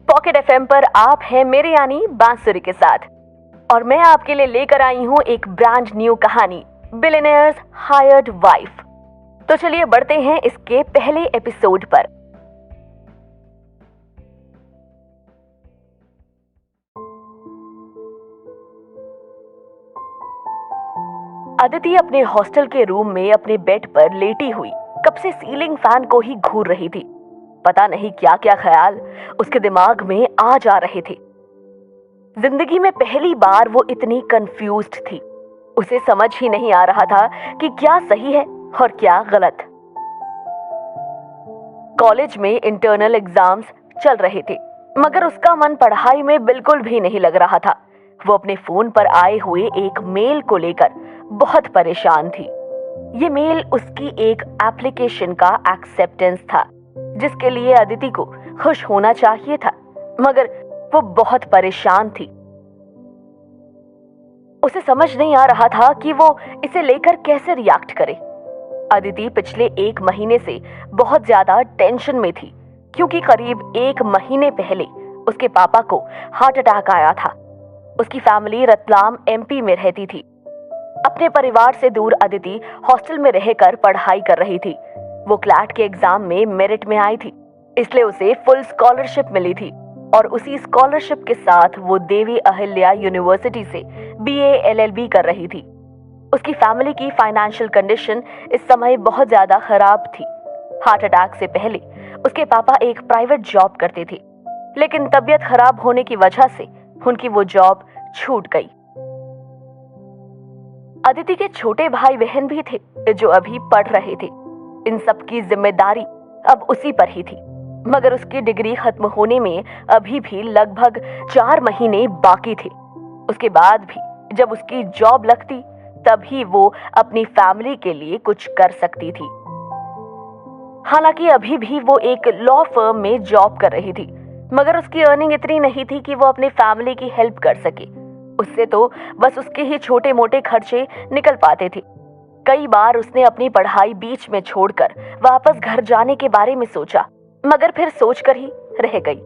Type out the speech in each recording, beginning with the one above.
Pocket FM पर आप हैं मेरे यानी बांसुरी के साथ, और मैं आपके लिए लेकर आई हूँ एक ब्रांड न्यू कहानी, बिलियनियर्स हायर्ड वाइफ। तो चलिए बढ़ते हैं इसके पहले एपिसोड पर। अदिति अपने हॉस्टल के रूम में अपने बेड पर लेटी हुई कब से सीलिंग फैन को ही घूर रही थी। पता नहीं क्या क्या ख्याल उसके दिमाग में आ जा रहे थे। जिंदगी में पहली बार वो इतनी कंफ्यूज्ड थी। उसे समझ ही नहीं आ रहा था कि क्या सही है और क्या गलत। कॉलेज में इंटरनल एग्जाम्स चल रहे थे, मगर उसका मन पढ़ाई में बिल्कुल भी नहीं लग रहा था। वो अपने फोन पर आए हुए एक मेल को लेकर बहुत परेशान थी। ये मेल उसकी एक एप्लीकेशन का एक्सेप्टेंस था, जिसके लिए अदिति को खुश होना चाहिए था, मगर वो बहुत परेशान थी। उसे समझ नहीं आ रहा था कि वो इसे लेकर कैसे रिएक्ट करे। अदिति पिछले 1 महीने से बहुत ज्यादा टेंशन में थी, क्योंकि करीब 1 महीने पहले उसके पापा को हार्ट अटैक आया था। उसकी फैमिली रतलाम एमपी में रहती थी। अपने परिवार से दूर अदिति हॉस्टल में रहकर पढ़ाई कर रही थी। वो क्लैट के एग्जाम में मेरिट में आई थी, इसलिए उसे फुल स्कॉलरशिप मिली थी, और उसी स्कॉलरशिप के साथ वो देवी अहिल्या यूनिवर्सिटी से बीए एलएलबी कर रही थी। उसकी फैमिली की फाइनेंशियल कंडीशन इस समय बहुत ज्यादा खराब थी। हार्ट अटैक से पहले उसके पापा एक प्राइवेट जॉब करते थे, लेकिन तबीयत खराब होने की वजह से उनकी वो जॉब छूट गई। अदिति के छोटे भाई बहन भी थे जो अभी पढ़ रहे थे। इन सब की जिम्मेदारी अब उसी पर ही थी, मगर उसकी डिग्री खत्म होने में अभी भी लगभग 4 महीने बाकी थे। उसके बाद भी जब उसकी जॉब लगती, तभी वो अपनी फैमिली के लिए कुछ कर सकती थी। हालांकि अभी भी वो एक लॉ फर्म में जॉब कर रही थी, मगर उसकी अर्निंग इतनी नहीं थी कि वो अपनी फैमिली की हेल्प कर सके। उससे तो बस उसके ही छोटे मोटे खर्चे निकल पाते थे। कई बार उसने अपनी पढ़ाई बीच में छोड़कर वापस घर जाने के बारे में सोचा, मगर फिर सोचकर ही रह गई।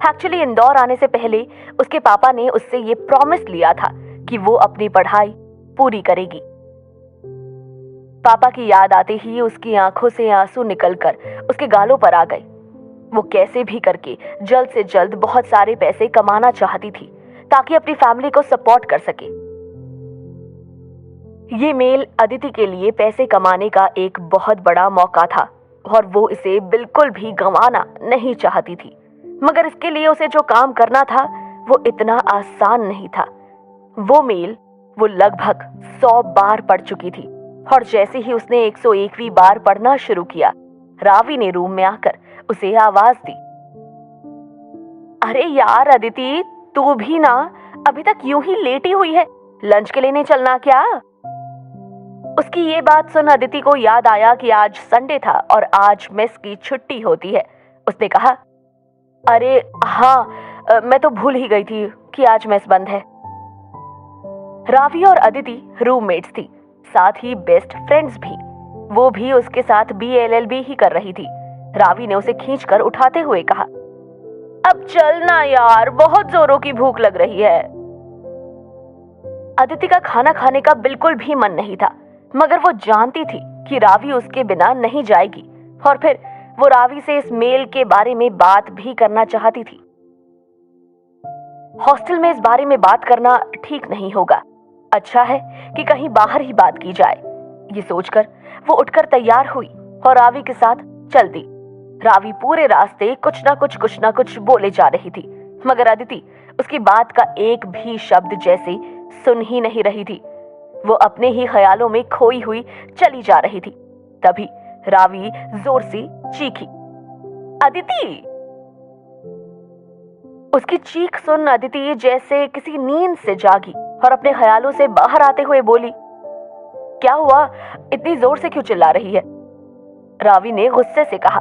एक्चुअली इंदौर आने से पहले उसके पापा ने उससे ये प्रॉमिस लिया था कि वो अपनी पढ़ाई पूरी करेगी। पापा की याद आते ही उसकी आंखों से आंसू निकलकर उसके गालों पर आ गए। वो कैसे भी करके जल्द से जल्द बहुत सारे पैसे कमाना चाहती थी, ताकि अपनी फैमिली को सपोर्ट कर सके। ये मेल अदिति के लिए पैसे कमाने का एक बहुत बड़ा मौका था, और वो इसे बिल्कुल भी गंवाना नहीं चाहती थी। मगर इसके लिए उसे जो काम करना था वो इतना आसान नहीं था। वो मेल वो लगभग 100 बार पढ़ चुकी थी, और जैसे ही उसने 101वीं बार पढ़ना शुरू किया, रावी ने रूम में आकर उसे आवाज दी। अरे यार अदिति, तू भी ना अभी तक यूं ही लेटी हुई है, लंच के लिए नहीं चलना क्या? उसकी ये बात सुन अदिति को याद आया कि आज संडे था और आज मेस की छुट्टी होती है। उसने कहा, अरे हाँ, मैं तो भूल ही गई थी कि आज मेस बंद है। रावी और अदिति रूममेट्स थी, साथ ही बेस्ट फ्रेंड्स भी। वो भी उसके साथ बीएलएलबी ही कर रही थी। रावी ने उसे खींचकर उठाते हुए कहा, अब चलना यार, बहुत जोरों की भूख लग रही है। अदिति का खाना खाने का बिल्कुल भी मन नहीं था, मगर वो जानती थी कि रावी उसके बिना नहीं जाएगी, और फिर वो रावी से इस मेल के बारे में बात भी करना चाहती थी। हॉस्टल में इस बारे में बात करना ठीक नहीं होगा, अच्छा है कि कहीं बाहर ही बात की जाए। ये सोचकर वो उठकर तैयार हुई और रावी के साथ चल दी। रावी पूरे रास्ते कुछ ना कुछ बोले जा रही थी, मगर अदिति उसकी बात का एक भी शब्द जैसे सुन ही नहीं रही थी। वो अपने ही ख्यालों में खोई हुई चली जा रही थी। तभी रावी जोर से चीखी, अदिति! उसकी चीख सुन अदिति जैसे किसी नींद से जागी और अपने ख्यालों से बाहर आते हुए बोली, क्या हुआ, इतनी जोर से क्यों चिल्ला रही है? रावी ने गुस्से से कहा,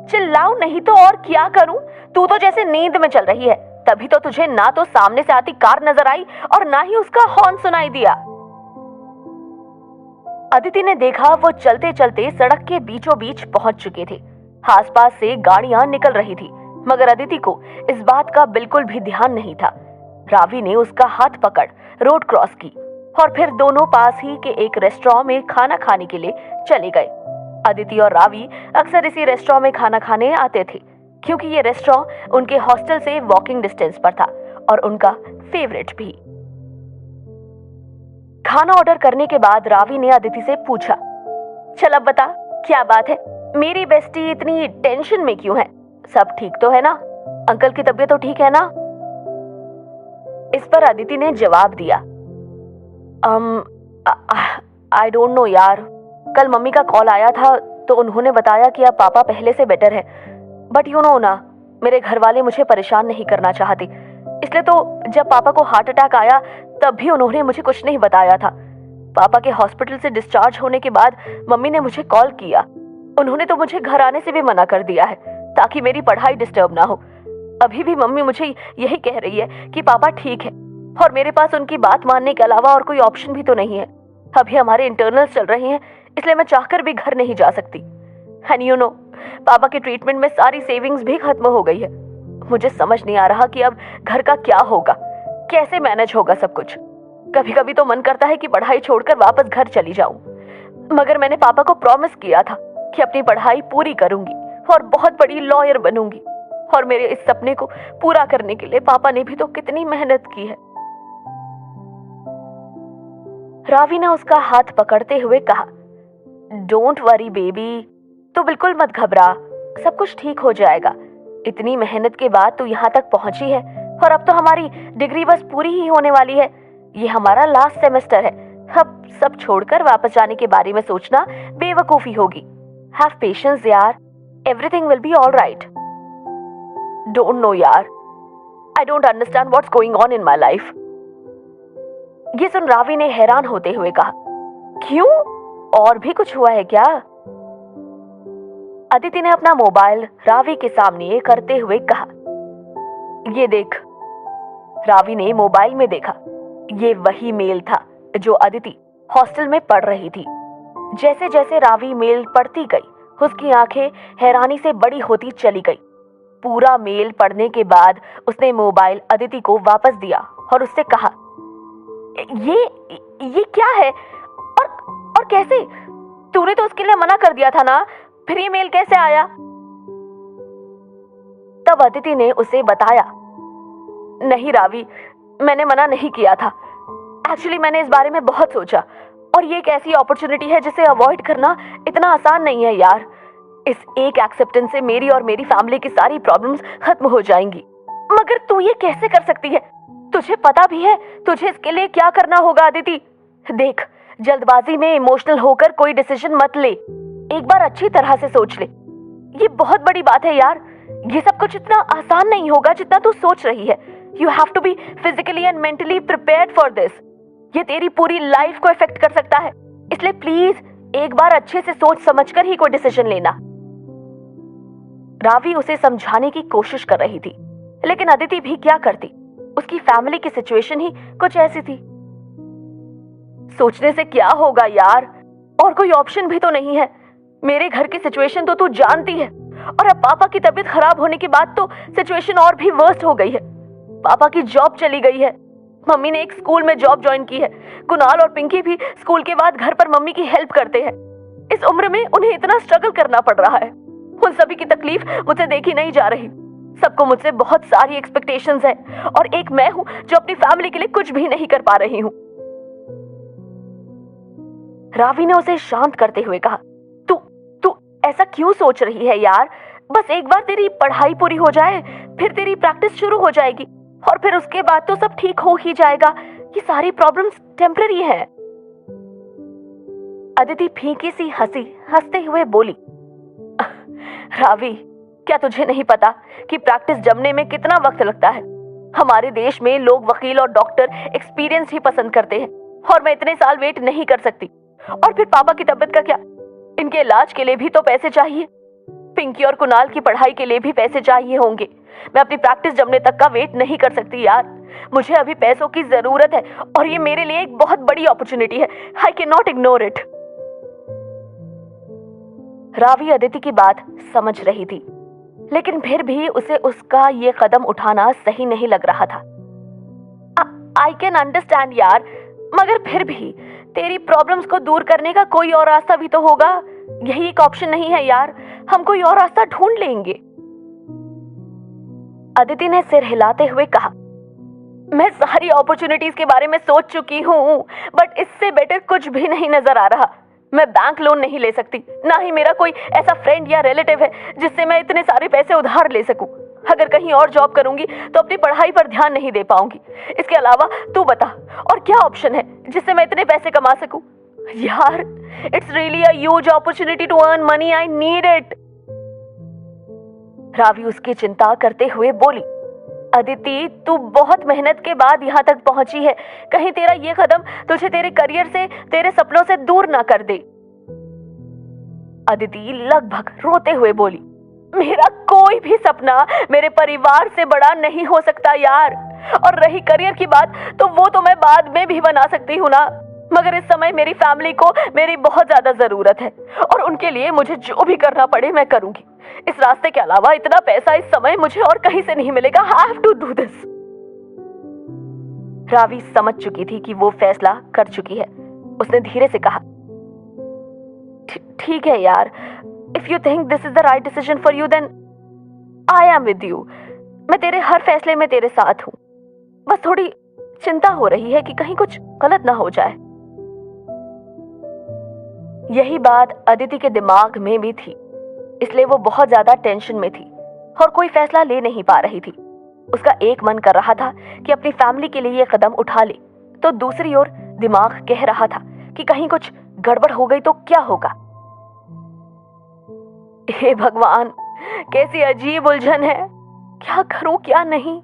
चिल्लाऊं नहीं तो और क्या करूं? तू तो जैसे नींद में चल रही है, तभी तो तुझे ना तो सामने से आती कार नजर आई और ना ही उसका हॉर्न सुनाई दिया। अदिति ने देखा वो चलते चलते सड़क के बीचों बीच पहुंच चुके थे। आसपास से गाड़ियां निकल रही थी, मगर अदिति को इस बात का बिल्कुल भी ध्यान नहीं था। रावी ने उसका हाथ पकड़ रोड क्रॉस की और फिर दोनों पास ही के एक रेस्टोरेंट में खाना खाने के लिए चले गए। अदिति और रावी अक्सर इसी रेस्टोरेंट में खाना खाने आते थे, क्योंकि ये रेस्टोरेंट उनके हॉस्टल से वॉकिंग डिस्टेंस पर था और उनका फेवरेट भी। खाना ऑर्डर करने के बाद रावी ने अदिति से पूछा, चल अब बता, क्या बात है? मेरी बेस्टी इतनी टेंशन में क्यों है? सब ठीक तो है ना? अंकल की तबीयत तो ठीक है ना? इस पर अदिति ने जवाब दिया, आई डोंट नो यार, कल मम्मी का कॉल आया था तो उन्होंने बताया कि अब पापा पहले से बेटर है, बट यू नो ना, मेरे घर वाले मुझे परेशान नहीं करना चाहते, इसलिए तो जब पापा को हार्ट अटैक आया तब भी उन्होंने मुझे कुछ नहीं बताया था। पापा के हॉस्पिटल से डिस्चार्ज होने के बाद मम्मी ने मुझे कॉल किया। उन्होंने तो मुझे घर आने से भी मना कर दिया है ताकि मेरी पढ़ाई डिस्टर्ब ना हो। अभी भी मम्मी मुझे यही कह रही है कि पापा ठीक है और मेरे पास उनकी बात मानने के अलावा और कोई ऑप्शन भी तो नहीं है। अभी हमारे इंटरनल्स चल रहे हैं, इसलिए मैं चाहकर भी घर नहीं जा सकती। एंड यू नो, पापा के ट्रीटमेंट में सारी सेविंग्स भी खत्म हो गई है। मुझे समझ नहीं आ रहा कि अब घर का क्या होगा, कैसे मैनेज होगा सब कुछ। कभी कभी तो मन करता है कि पढ़ाई छोड़कर वापस घर चली जाऊं, मगर मैंने पापा को प्रॉमिस किया था कि अपनी पढ़ाई पूरी करूंगी और बहुत बड़ी लॉयर बनूंगी, और मेरे इस सपने को पूरा करने के लिए पापा ने भी तो कितनी मेहनत की है। रावी ने उसका हाथ पकड़ते हुए कहा, डोंट वरी बेबी, तू बिल्कुल मत घबरा, सब कुछ ठीक हो जाएगा। इतनी मेहनत के बाद तू यहाँ तक पहुंची है और अब तो हमारी डिग्री बस पूरी ही होने वाली है। ये हमारा लास्ट सेमेस्टर है। अब सब छोड़कर वापस जाने के बारे में सोचना बेवकूफी होगी। हैव पेशेंस यार, everything will be all right. Don't know यार, I don't understand what's going on in my life. ये सुन रावी ने हैरान होते हुए कहा, क्यों, और भी कुछ हुआ है क्या? अदिति ने अपना मोबाइल रावी के सामने करते हुए कहा, ये देख। रावी ने मोबाइल में देखा। ये वही मेल था जो अदिति हॉस्टल में पढ़ रही थी। जैसे जैसे रावी मेल पढ़ती गई, उसकी आंखें हैरानी से बड़ी होती चली गई। पूरा मेल पढ़ने के बाद उसने मोबाइल अदिति को वापस दिया और उससे कहा, ये क्या है और कैसे? तूने तो उसके लिए मना कर दिया था ना, फिर ये मेल कैसे आया? तब अदिति ने उसे बताया, नहीं रावी, मैंने मना नहीं किया था। एक्चुअली मैंने इस बारे में बहुत सोचा और ये एक ऐसी अपॉर्चुनिटी है जिसे अवॉइड करना इतना आसान नहीं है यार। इस एक एक्सेप्टेंस से मेरी और मेरी फैमिली की सारी प्रॉब्लम्स खत्म हो जाएंगी। मगर तू ये कैसे कर सकती है? तुझे पता भी है तुझे इसके लिए क्या करना होगा अदिति। देख, जल्दबाजी में इमोशनल होकर कोई डिसीजन मत ले, एक बार अच्छी तरह से सोच ले। ये बहुत बड़ी बात है यार, ये सब कुछ इतना आसान नहीं होगा जितना तू सोच रही है। You have to be physically and mentally prepared for this. ये तेरी पूरी लाइफ को इफेक्ट कर सकता है, इसलिए प्लीज एक बार अच्छे से सोच समझकर ही कोई डिसीजन लेना। रावी उसे समझाने की कोशिश कर रही थी, लेकिन अदिति भी क्या करती, उसकी फैमिली की सिचुएशन ही कुछ ऐसी थी। सोचने से क्या होगा यार, और कोई ऑप्शन भी तो नहीं है। मेरे घर की सिचुएशन तो तू जानती है, और अब पापा की तबीयत खराब होने के बाद तो सिचुएशन और भी वर्स्ट हो गई है। पापा की जॉब चली गई है, मम्मी ने एक स्कूल में जॉब ज्वाइन की है। कुणाल और पिंकी भी स्कूल के बाद घर पर मम्मी की हेल्प करते हैं। इस उम्र में उन्हें इतना स्ट्रगल करना पड़ रहा है। उन सभी की तकलीफ मुझसे देखी नहीं जा रही। सबको मुझसे बहुत सारी एक्सपेक्टेशंस है, और एक मैं हूं जो अपनी फैमिली के लिए कुछ भी नहीं कर पा रही हूं। रावी ने उसे शांत करते हुए कहा, तू ऐसा क्यों सोच रही है यार? बस एक बार तेरी पढ़ाई पूरी हो जाए, फिर तेरी प्रैक्टिस शुरू हो जाएगी, और फिर उसके बाद तो सब ठीक हो ही जाएगा। ये सारी प्रॉब्लम्स टेम्पररी है। अदिति फीकी सी हंसते हुए बोली, रावी, क्या तुझे नहीं पता कि प्रैक्टिस जमने में कितना वक्त लगता है? हमारे देश में लोग वकील और डॉक्टर एक्सपीरियंस ही पसंद करते हैं, और मैं इतने साल वेट नहीं कर सकती। और फिर पापा की तबीयत का क्या? इनके इलाज के लिए भी तो पैसे चाहिए। पिंकी और कुणाल की पढ़ाई के लिए भी पैसे चाहिए होंगे। मैं अपनी प्रैक्टिस जमने तक का वेट नहीं कर सकती यार। मुझे अभी पैसों की जरूरत है, और ये मेरे लिए एक बहुत बड़ी अपॉर्चुनिटी है। I can not ignore it. Ravi Aditi की बात समझ रही थी, लेकिन फिर भी उसे उसका ये कदम उठाना सही नहीं लग रहा था। आई कैन अंडरस्टैंड यार, मगर फिर भी तेरी प्रॉब्लम्स को दूर करने का कोई और रास्ता भी तो होगा। यही एक ऑप्शन नहीं है यार, हम कोई और रास्ता ढूंढ लेंगे। अदिति ने सिर हिलाते हुए कहा, मैं सारी अपॉर्चुनिटीज के बारे में सोच चुकी हूँ, बट इससे बेटर कुछ भी नहीं नजर आ रहा। मैं बैंक लोन नहीं ले सकती, ना ही मेरा कोई ऐसा फ्रेंड या रिलेटिव है जिससे मैं इतने सारे पैसे उधार ले सकूं। अगर कहीं और जॉब करूंगी तो अपनी पढ़ाई पर ध्यान नहीं दे पाऊंगी। इसके अलावा तू बता और क्या ऑप्शन है जिससे मैं इतने पैसे कमा सकूं? यार, it's really a huge opportunity to earn money, I need it. Ravi उसकी चिंता करते हुए बोली, अदिति, तू बहुत मेहनत के बाद यहाँ तक पहुंची है। कहीं तेरा ये कदम तुझे तेरे करियर से, तेरे सपनों से दूर ना कर दे। अदिति लगभग रोते हुए बोली, मेरा कोई भी सपना मेरे परिवार से बड़ा नहीं हो सकता यार। और रही करियर की बात, तो वो तो मैं बाद में भी बना सकती हूँ ना, मगर इस समय मेरी फैमिली को मेरी बहुत ज्यादा जरूरत है और उनके लिए मुझे जो भी करना पड़े मैं करूंगी। इस रास्ते के अलावा इतना पैसा इस समय मुझे और कहीं से नहीं मिलेगा। I have to do this। Ravi समझ चुकी थी कि वो फैसला कर चुकी है। उसने धीरे से कहा, ठीक है यार, if you think this is the right decision for you then I am with you. मैं तेरे हर फैसले में तेरे साथ हूं। बस थोड़ी चिंता हो रही है कि कहीं कुछ गलत ना हो जाए। यही बात अदिति के दिमाग में भी थी, इसलिए वो बहुत ज्यादा टेंशन में थी और कोई फैसला ले नहीं पा रही थी। उसका एक मन कर रहा था कि अपनी फैमिली के लिए ये कदम उठा ले, तो दूसरी ओर दिमाग कह रहा था कि कहीं कुछ गड़बड़ हो गई तो क्या होगा। हे भगवान, कैसी अजीब उलझन है, क्या करूं क्या नहीं।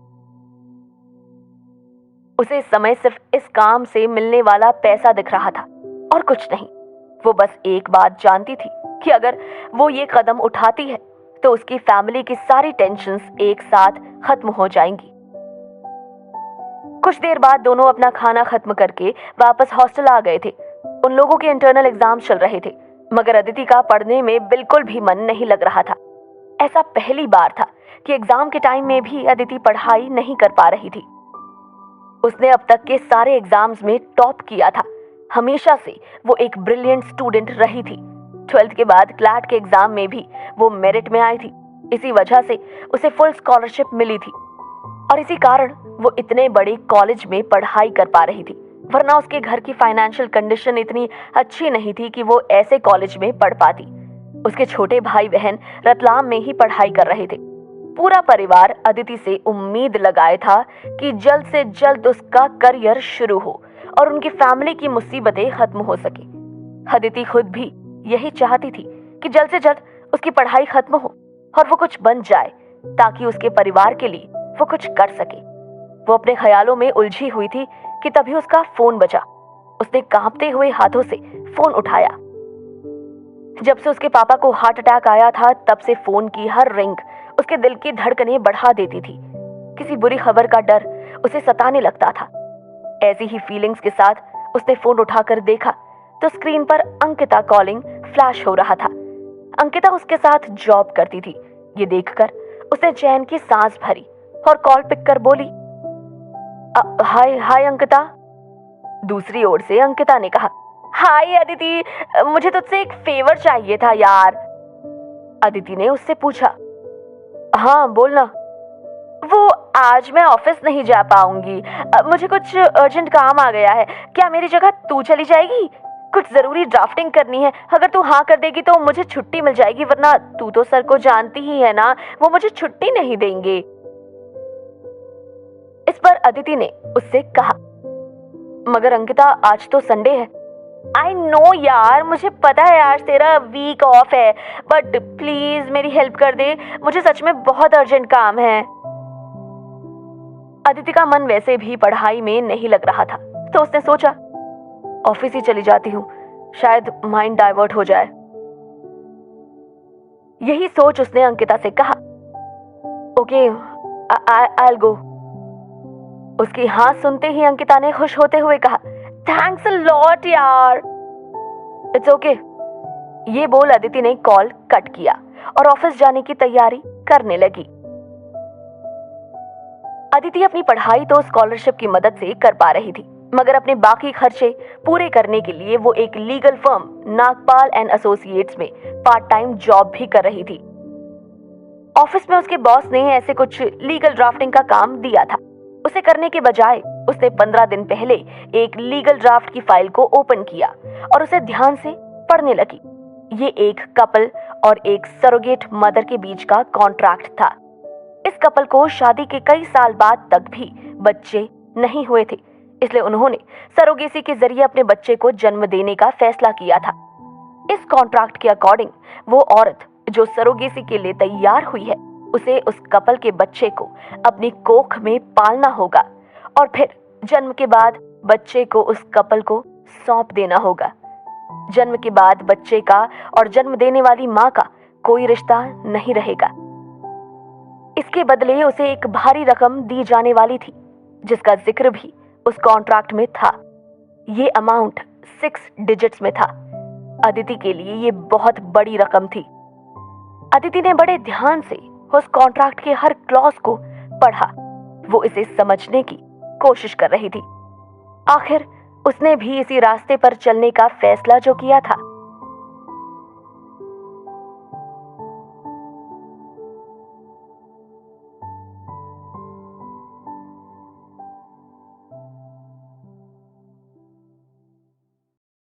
उसे इस समय सिर्फ इस काम से मिलने वाला पैसा दिख रहा था और कुछ नहीं। वो बस एक बात जानती थी कि अगर वो ये कदम उठाती है तो उसकी फैमिली की सारी टेंशन्स एक साथ खत्म हो जाएंगी। कुछ देर बाद दोनों अपना खाना खत्म करके वापस हॉस्टल आ गए थे। उन लोगों के इंटरनल एग्जाम चल रहे थे, मगर अदिति का पढ़ने में बिल्कुल भी मन नहीं लग रहा था। ऐसा पहली बार था कि एग्जाम के टाइम में भी अदिति पढ़ाई नहीं कर पा रही थी। उसने अब तक के सारे एग्जाम्स में टॉप किया था। हमेशा से वो एक ब्रिलियंट स्टूडेंट रही थी। 12th के बाद क्लैट के एग्जाम में भी वो मेरिट में आई थी। इसी वजह से उसे फुल स्कॉलरशिप मिली थी और इसी कारण वो इतने बड़े कॉलेज में पढ़ाई कर पा रही थी, वरना उसके घर की फाइनेंशियल कंडीशन इतनी अच्छी नहीं थी कि वो ऐसे कॉलेज में पढ़ पाती। उसके छोटे भाई बहन रतलाम में ही पढ़ाई कर रहे थे। पूरा परिवार अदिति से उम्मीद लगाए था कि जल्द से जल्द उसका करियर शुरू हो और उनकी फैमिली की मुसीबतें खत्म हो सके। अदिति खुद भी यही चाहती थी कि जल्द से जल्द उसकी पढ़ाई खत्म हो और वो कुछ बन जाए ताकि उसके परिवार के लिए वो कुछ कर सके। वो अपने ख्यालों में उलझी हुई थी कि तभी उसका फोन बजा। उसने कांपते हुए हाथों से फोन उठाया। जब से उसके पापा को हार्ट अटैक आया था, तब से फोन की हर रिंग उसके दिल की धड़कनें बढ़ा देती थी। किसी बुरी खबर का डर उसे सताने लगता था। ऐसी ही फीलिंग्स के साथ उसने फोन उठाकर देखा तो स्क्रीन पर अंकिता कॉलिंग फ्लैश हो रहा था। अंकिता उसके साथ जॉब करती थी। ये देखकर उसने चैन की सांस भरी और कॉल पिक कर बोली, हाय हाय अंकिता। दूसरी ओर से अंकिता ने कहा, हाय अदिति, मुझे तुझसे एक फेवर चाहिए था यार। अदिति ने उससे पूछा, हाँ बोलना। वो आज मैं ऑफिस नहीं जा पाऊंगी, मुझे कुछ अर्जेंट काम आ गया है। क्या मेरी जगह तू चली जाएगी? कुछ जरूरी ड्राफ्टिंग करनी है। अगर तू हाँ कर देगी तो मुझे छुट्टी मिल जाएगी, वरना तू तो सर को जानती ही है ना, वो मुझे छुट्टी नहीं देंगे। इस पर अदिति ने उससे कहा, मगर अंकिता आज तो संडे है। आई नो यार, मुझे पता है आज तेरा वीक ऑफ है, बट प्लीज मेरी हेल्प कर दे, मुझे सच में बहुत अर्जेंट काम है। अदिति का मन वैसे भी पढ़ाई में नहीं लग रहा था, तो उसने सोचा ऑफिस ही चली जाती हूँ, शायद माइंड डाइवर्ट हो जाए। यही सोच उसने अंकिता से कहा, ओके आई विल गो। उसकी हाँ सुनते ही अंकिता ने खुश होते हुए कहा, थैंक्स अ लॉट यार। It's okay. ये बोल अदिति ने कॉल कट किया और ऑफिस जाने की तैयारी करने लगी। अदिति अपनी पढ़ाई तो स्कॉलरशिप की मदद से कर पा रही थी, मगर अपने बाकी खर्चे पूरे करने के लिए वो एक legal firm Nagpal and associates में पार्ट टाइम जॉब भी कर रही थी। ऑफिस में उसके बॉस ने ऐसे कुछ लीगल ड्राफ्टिंग का काम दिया था। उसे करने के बजाय उसने 15 दिन पहले एक लीगल ड्राफ्ट की फाइल को ओपन किया और उसे ध्यान से पढ़ने लगी। ये एक कपल और एक सरोगेट मदर के बीच का कॉन्ट्रैक्ट था। इस कपल को शादी के कई साल बाद तक भी बच्चे नहीं हुए थे, इसलिए उन्होंने सरोगेसी के जरिए अपने बच्चे को जन्म देने का फैसला किया था। इस कॉन्ट्रैक्ट के अकॉर्डिंग वो औरत जो सरोगेसी के लिए तैयार हुई है, उसे उस कपल के बच्चे को अपनी कोख में पालना होगा और फिर जन्म के बाद बच्चे को उस कपल को सौंप देना होगा। जन्म के बाद बच्चे का और जन्म देने वाली मां का कोई रिश्ता नहीं रहेगा। इसके बदले उसे एक भारी रकम दी जाने वाली थी, जिसका जिक्र भी उस कॉन्ट्रैक्ट में था। ये अमाउंट 6 डिजिट्स में था। अदिति के लिए ये बहुत बड़ी रकम थी। अदिति ने बड़े ध्यान से उस कॉन्ट्रैक्ट के हर क्लॉज को पढ़ा। वो इसे समझने की कोशिश कर रही थी। आखिर उसने भी इसी रास्ते पर चलने का फैसला जो किया था,